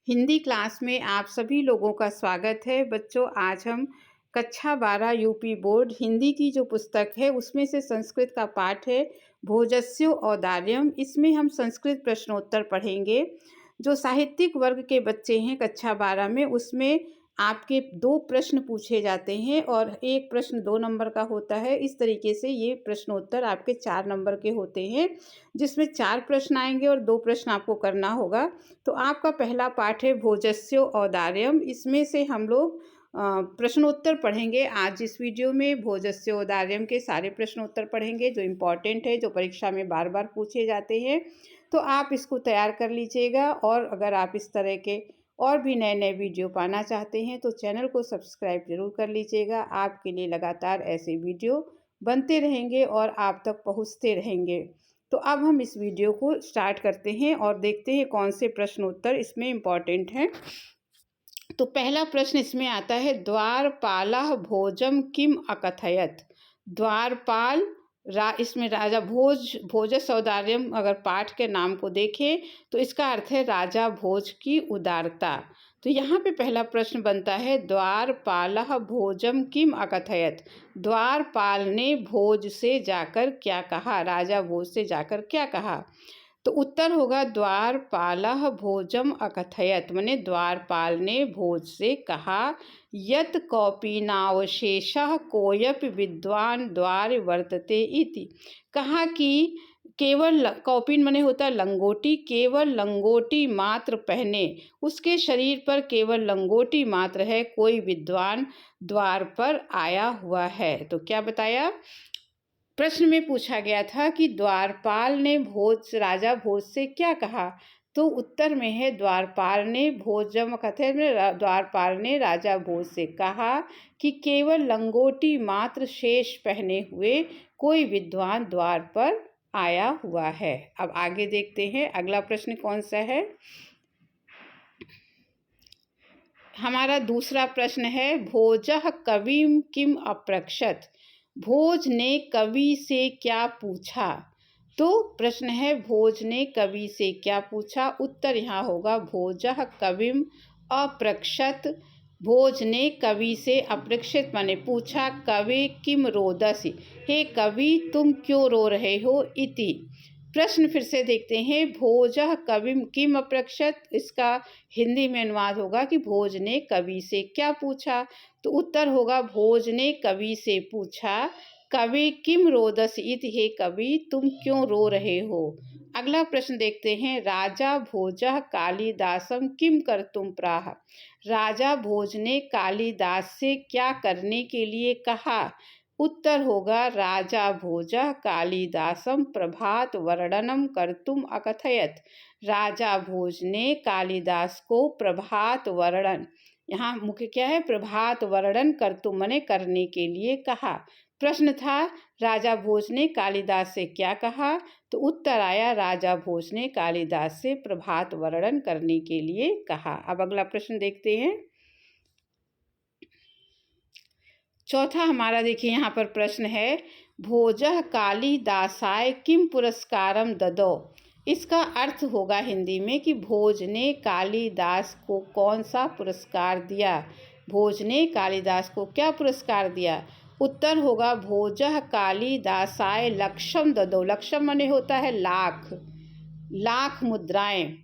Hindi class में आप सभी लोगों का स्वागत है। बच्चों, आज हम कक्षा 12 यूपी बोर्ड हिंदी की जो पुस्तक है उसमें से संस्कृत का पाठ है भोजस्यो औदार्यम। इसमें हम संस्कृत प्रश्नोत्तर पढ़ेंगे। जो साहित्यिक वर्ग के बच्चे हैं कक्षा 12 में, उसमें आपके 2 प्रश्न पूछे जाते हैं और एक प्रश्न 2 नंबर का होता है। इस तरीके से ये प्रश्नोत्तर आपके 4 नंबर के होते हैं, जिसमें 4 प्रश्न आएंगे और 2 प्रश्न आपको करना होगा। तो आपका पहला पाठ है भोजस्यो औदार्यम। इसमें से हम लोग प्रश्नोत्तर पढ़ेंगे। आज इस वीडियो में भोजस्यो औदार्यम के सारे प्रश्नोत्तर पढ़ेंगे जो इम्पॉर्टेंट है, जो परीक्षा में बार बार पूछे जाते हैं। तो आप इसको तैयार कर लीजिएगा, और अगर आप इस तरह के और भी नए नए वीडियो पाना चाहते हैं तो चैनल को सब्सक्राइब जरूर कर लीजिएगा। आपके लिए लगातार ऐसे वीडियो बनते रहेंगे और आप तक पहुंचते रहेंगे। तो अब हम इस वीडियो को स्टार्ट करते हैं और देखते हैं कौन से प्रश्नोत्तर इसमें इम्पॉर्टेंट हैं। तो पहला प्रश्न इसमें आता है, द्वारपालः भोजम किम अकथयत। द्वारपाल इसमें राजा भोजस औदार्यम, अगर पाठ के नाम को देखें तो इसका अर्थ है राजा भोज की उदारता। तो यहाँ पे पहला प्रश्न बनता है, द्वारपालः भोजम किम अकथयत। द्वारपाल ने भोज से जाकर क्या कहा, राजा भोज से जाकर क्या कहा। तो उत्तर होगा द्वारपालः भोजम अकथयत, माने द्वारपाल ने भोज से कहा, यत कौपीनावशेषः कोयपि विद्वान द्वार वर्तते इति। कहा कि केवल कौपीन माने होता है लंगोटी, केवल लंगोटी मात्र पहने, उसके शरीर पर केवल लंगोटी मात्र है, कोई विद्वान द्वार पर आया हुआ है। तो क्या बताया, प्रश्न में पूछा गया था कि द्वारपाल ने राजा भोज से क्या कहा। तो उत्तर में है द्वारपाल ने भोजम कथे में द्वारपाल ने राजा भोज से कहा कि केवल लंगोटी मात्र शेष पहने हुए कोई विद्वान द्वार पर आया हुआ है। अब आगे देखते हैं अगला प्रश्न कौन सा है। हमारा दूसरा प्रश्न है, भोजः कविम किम अपृक्षत। भोज ने कवि से क्या पूछा। तो प्रश्न है, भोज ने कवि से क्या पूछा। उत्तर यहाँ होगा भोजः कविम अपृक्षत। भोज ने कवि से अपृक्षित माने पूछा, कवि किम रोदसी, हे कवि तुम क्यों रो रहे हो इति। प्रश्न फिर से देखते हैं, भोजः कविम किम अपृक्षत, इसका हिंदी में अनुवाद होगा कि भोज ने कवि से क्या पूछा। तो उत्तर होगा भोज ने कवि से पूछा, कवि किम रोदस इति, हे कवि तुम क्यों रो रहे हो। अगला प्रश्न देखते हैं, राजा भोजः कालिदासम किम कर्तुम प्राह। राजा भोज ने कालिदास से क्या करने के लिए कहा। उत्तर होगा राजा भोजः कालिदासम प्रभात वर्णनम कर्तुम अकथयत। राजा भोज ने कालिदास को प्रभात वर्णन, यहाँ मुख्य क्या है, प्रभात वर्णन कर्तुम माने करने के लिए कहा। प्रश्न था राजा भोज ने कालिदास से क्या कहा। तो उत्तर आया राजा भोज ने कालिदास से प्रभात वर्णन करने के लिए कहा। अब अगला प्रश्न देखते हैं। चौथा हमारा देखिए यहाँ पर प्रश्न है, भोजः कालिदासाय किम पुरस्कारम ददो। इसका अर्थ होगा हिंदी में कि भोज ने कालिदास को कौन सा पुरस्कार दिया। भोज ने कालिदास को क्या पुरस्कार दिया। उत्तर होगा भोजः कालिदासाय लक्षम ददो। लक्षम माने होता है लाख, लाख मुद्राएं।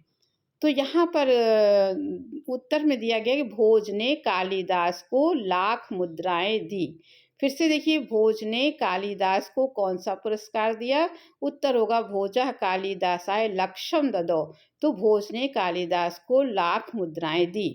तो यहाँ पर उत्तर में दिया गया कि भोज ने कालिदास को लाख मुद्राएं दी। फिर से देखिए, भोज ने कालिदास को कौन सा पुरस्कार दिया। उत्तर होगा भोजः कालिदासाय लक्षम ददो। तो भोज ने कालिदास को लाख मुद्राएं दी।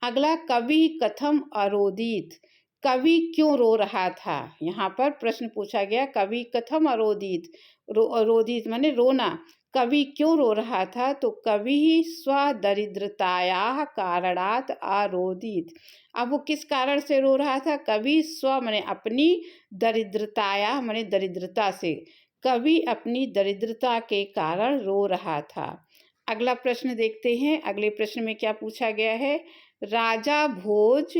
अगला, कवि कथम अरोदित। कवि क्यों रो रहा था। यहाँ पर प्रश्न पूछा गया, कवि कथम अरोदित। अरोदित माने रोना। कवि क्यों रो रहा था। तो कवि स्वदरिद्रतायाः कारणात् अरोदित। अब वो किस कारण से रो रहा था। कवि स्व माने अपनी, दरिद्रताया माने दरिद्रता से, कवि अपनी दरिद्रता के कारण रो रहा था। अगला प्रश्न देखते हैं। अगले प्रश्न में क्या पूछा गया है, राजा भोज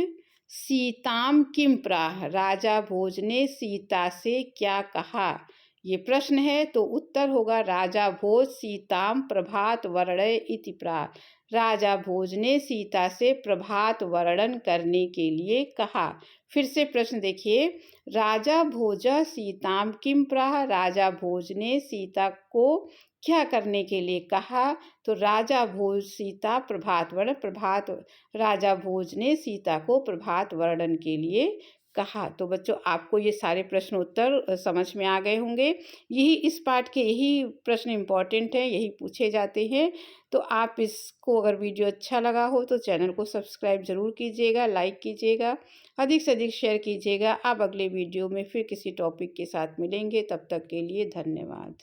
सीताम किम प्राह। राजा भोज ने सीता से क्या कहा, ये प्रश्न है। तो उत्तर होगा राजा भोज सीताम प्रभात वर्णय इति प्राह। राजा भोज ने सीता से प्रभात वर्णन करने के लिए कहा। फिर से प्रश्न देखिए, राजा भोज सीताम किम प्राह, राजा भोज ने सीता को क्या करने के लिए कहा। तो राजा भोज सीता प्रभात वर्णन, प्रभात राजा भोज ने सीता को प्रभात वर्णन के लिए कहा। तो बच्चों आपको ये सारे प्रश्न उत्तर समझ में आ गए होंगे। यही इस पाठ के यही प्रश्न इम्पॉर्टेंट हैं, यही पूछे जाते हैं। तो आप इसको अगर वीडियो अच्छा लगा हो तो चैनल को सब्सक्राइब ज़रूर कीजिएगा, लाइक कीजिएगा, अधिक से अधिक शेयर कीजिएगा। अब अगले वीडियो में फिर किसी टॉपिक के साथ मिलेंगे, तब तक के लिए धन्यवाद।